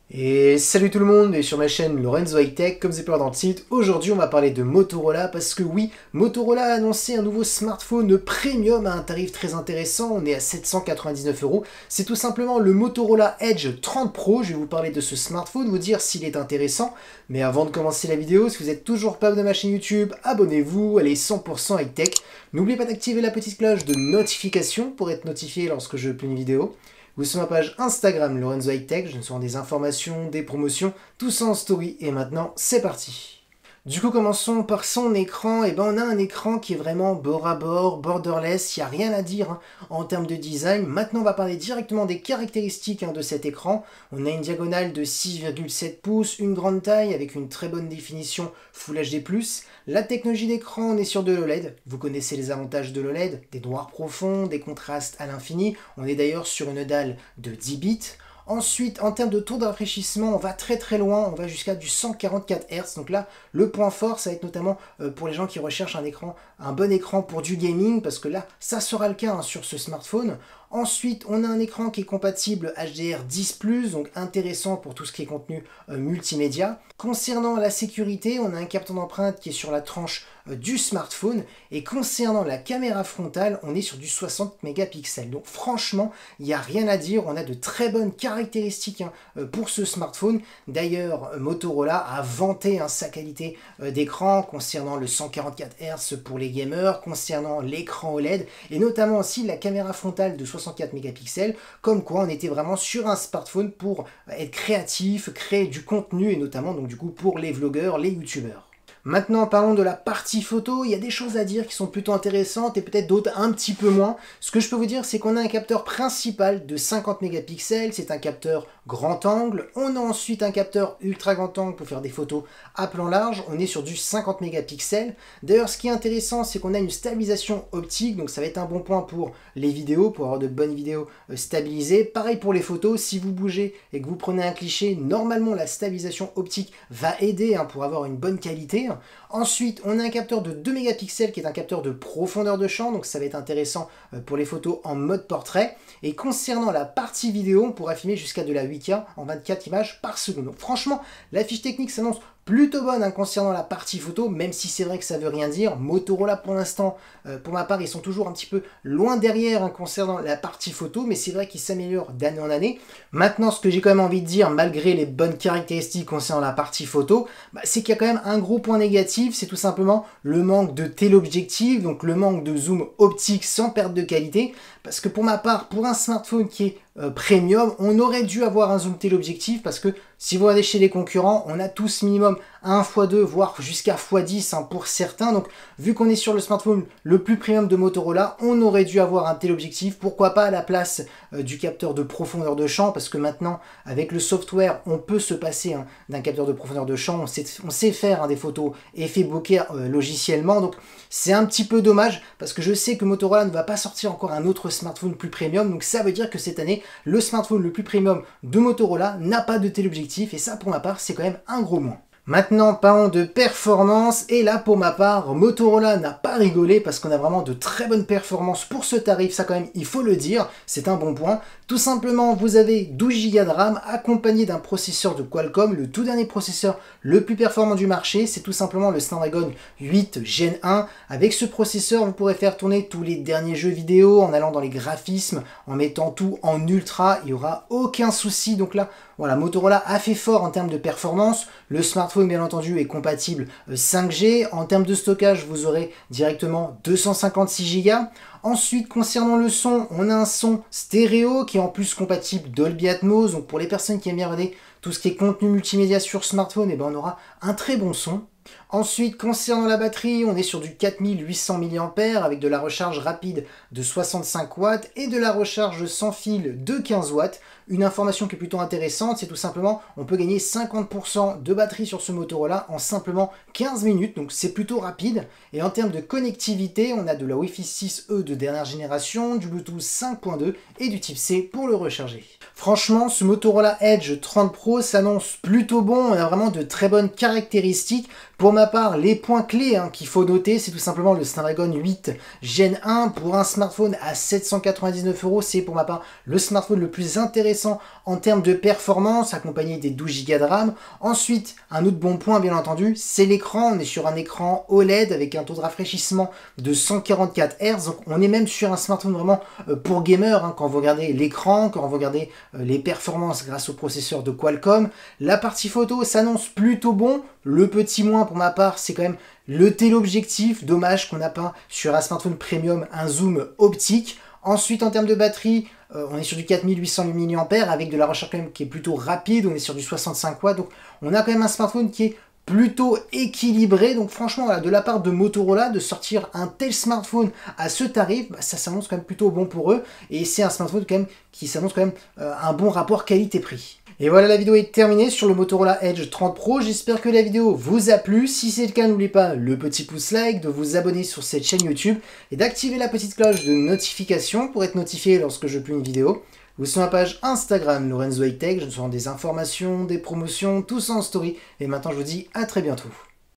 Et salut tout le monde, et sur ma chaîne Lorenzo High Tech, comme c'est peur dans le titre, aujourd'hui on va parler de Motorola parce que oui, Motorola a annoncé un nouveau smartphone premium à un tarif très intéressant, on est à 799 euros. C'est tout simplement le Motorola Edge 30 Pro, je vais vous parler de ce smartphone, vous dire s'il est intéressant. Mais avant de commencer la vidéo, si vous n'êtes toujours pas abonné à ma chaîne YouTube, abonnez-vous, elle est 100% High Tech. N'oubliez pas d'activer la petite cloche de notification pour être notifié lorsque je publie une vidéo. Vous sur ma page Instagram Lorenzo High Tech, je me souviens des informations, des promotions, tout ça en story. Et maintenant, c'est parti. Du coup, commençons par son écran. Et ben, on a un écran qui est vraiment bord à bord, borderless. Il n'y a rien à dire en termes de design. Maintenant, on va parler directement des caractéristiques de cet écran. On a une diagonale de 6,7 pouces, une grande taille avec une très bonne définition Full HD+. La technologie d'écran, on est sur de l'OLED. Vous connaissez les avantages de l'OLED, des noirs profonds, des contrastes à l'infini. On est d'ailleurs sur une dalle de 10 bits. Ensuite, en termes de taux de rafraîchissement, on va très loin, on va jusqu'à du 144 Hz. Donc là, le point fort, ça va être notamment pour les gens qui recherchent un bon écran pour du gaming, parce que là, ça sera le cas sur ce smartphone. Ensuite, on a un écran qui est compatible HDR10+, donc intéressant pour tout ce qui est contenu multimédia. Concernant la sécurité, on a un capteur d'empreinte qui est sur la tranche du smartphone. Et concernant la caméra frontale, on est sur du 60 mégapixels. Donc franchement, il n'y a rien à dire. On a de très bonnes caractéristiques pour ce smartphone. D'ailleurs, Motorola a vanté sa qualité d'écran concernant le 144 Hz pour les gamers, concernant l'écran OLED, et notamment aussi la caméra frontale de 64 mégapixels, comme quoi on était vraiment sur un smartphone pour être créatif, créer du contenu, et notamment donc du coup pour les vlogueurs, les youtubeurs. Maintenant, parlons de la partie photo. Il y a des choses à dire qui sont plutôt intéressantes et peut-être d'autres un petit peu moins. Ce que je peux vous dire, c'est qu'on a un capteur principal de 50 mégapixels. C'est un capteur grand angle. On a ensuite un capteur ultra grand angle pour faire des photos à plan large. On est sur du 50 mégapixels. D'ailleurs, ce qui est intéressant, c'est qu'on a une stabilisation optique. Donc ça va être un bon point pour les vidéos, pour avoir de bonnes vidéos stabilisées. Pareil pour les photos. Si vous bougez et que vous prenez un cliché, normalement la stabilisation optique va aider pour avoir une bonne qualité. Ensuite, on a un capteur de 2 mégapixels qui est un capteur de profondeur de champ, donc ça va être intéressant pour les photos en mode portrait. Et concernant la partie vidéo, on pourra filmer jusqu'à de la 8K en 24 images par seconde. Donc franchement, la fiche technique s'annonce plutôt bonne concernant la partie photo, même si c'est vrai que ça veut rien dire. Motorola pour l'instant, pour ma part, ils sont toujours un petit peu loin derrière concernant la partie photo, mais c'est vrai qu'ils s'améliorent d'année en année. Maintenant, ce que j'ai quand même envie de dire, malgré les bonnes caractéristiques concernant la partie photo, c'est qu'il y a quand même un gros point négatif, c'est tout simplement le manque de téléobjectif, donc le manque de zoom optique sans perte de qualité, parce que pour ma part, pour un smartphone qui est premium, on aurait dû avoir un zoom téléobjectif, parce que si vous regardez chez les concurrents, on a tous minimum 1x2, voire jusqu'à x10 pour certains. Donc vu qu'on est sur le smartphone le plus premium de Motorola, on aurait dû avoir un téléobjectif. Pourquoi pas à la place du capteur de profondeur de champ, parce que maintenant avec le software on peut se passer d'un capteur de profondeur de champ, on sait faire des photos effet bokeh logiciellement. Donc c'est un petit peu dommage, parce que je sais que Motorola ne va pas sortir encore un autre smartphone plus premium. Donc ça veut dire que cette année, le smartphone le plus premium de Motorola n'a pas de téléobjectif, et ça pour ma part c'est quand même un gros moins. Maintenant, parlons de performance, et là pour ma part, Motorola n'a pas rigolé parce qu'on a vraiment de très bonnes performances pour ce tarif, ça quand même il faut le dire, c'est un bon point. Tout simplement, vous avez 12 Go de RAM accompagné d'un processeur de Qualcomm, le tout dernier processeur le plus performant du marché, c'est tout simplement le Snapdragon 8 Gen 1. Avec ce processeur, vous pourrez faire tourner tous les derniers jeux vidéo en allant dans les graphismes, en mettant tout en ultra, il n'y aura aucun souci. Donc là, voilà, Motorola a fait fort en termes de performance. Le smartphone, bien entendu, est compatible 5G. En termes de stockage, vous aurez directement 256 Go. Ensuite, concernant le son, on a un son stéréo qui est en plus compatible Dolby Atmos. Donc pour les personnes qui aiment bien regarder tout ce qui est contenu multimédia sur smartphone, on aura un très bon son. Ensuite, concernant la batterie, on est sur du 4800 mAh avec de la recharge rapide de 65 watts et de la recharge sans fil de 15 watts. Une information qui est plutôt intéressante, c'est tout simplement, on peut gagner 50% de batterie sur ce Motorola en simplement 15 minutes, donc c'est plutôt rapide. Et en termes de connectivité, on a de la Wi-Fi 6E de dernière génération, du Bluetooth 5.2 et du type C pour le recharger. Franchement, ce Motorola Edge 30 Pro s'annonce plutôt bon, on a vraiment de très bonnes caractéristiques. Pour ma part, les points clés qu'il faut noter, c'est tout simplement le Snapdragon 8 Gen 1 pour un smartphone à 799 €. C'est pour ma part le smartphone le plus intéressant en termes de performance, accompagné des 12 Go de RAM. Ensuite, un autre bon point, bien entendu, c'est l'écran. On est sur un écran OLED avec un taux de rafraîchissement de 144 Hz. Donc, on est même sur un smartphone vraiment pour gamer, quand vous regardez l'écran, quand vous regardez les performances grâce au processeur de Qualcomm. La partie photo s'annonce plutôt bon. Le petit moins pour ma part, c'est quand même le téléobjectif. Dommage qu'on n'a pas sur un smartphone premium un zoom optique. Ensuite, en termes de batterie, on est sur du 4800 mAh avec de la recharge quand même qui est plutôt rapide. On est sur du 65 watts. Donc, on a quand même un smartphone qui est plutôt équilibré. Donc franchement, voilà, de la part de Motorola, de sortir un tel smartphone à ce tarif, ça s'annonce quand même plutôt bon pour eux. Et c'est un smartphone quand même qui s'annonce quand même un bon rapport qualité-prix. Et voilà, la vidéo est terminée sur le Motorola Edge 30 Pro. J'espère que la vidéo vous a plu. Si c'est le cas, n'oubliez pas le petit pouce like, de vous abonner sur cette chaîne YouTube et d'activer la petite cloche de notification pour être notifié lorsque je publie une vidéo. Vous sur ma page Instagram Lorenzo High Tech, je vous rends des informations, des promotions, tout ça en story. Et maintenant, je vous dis à très bientôt.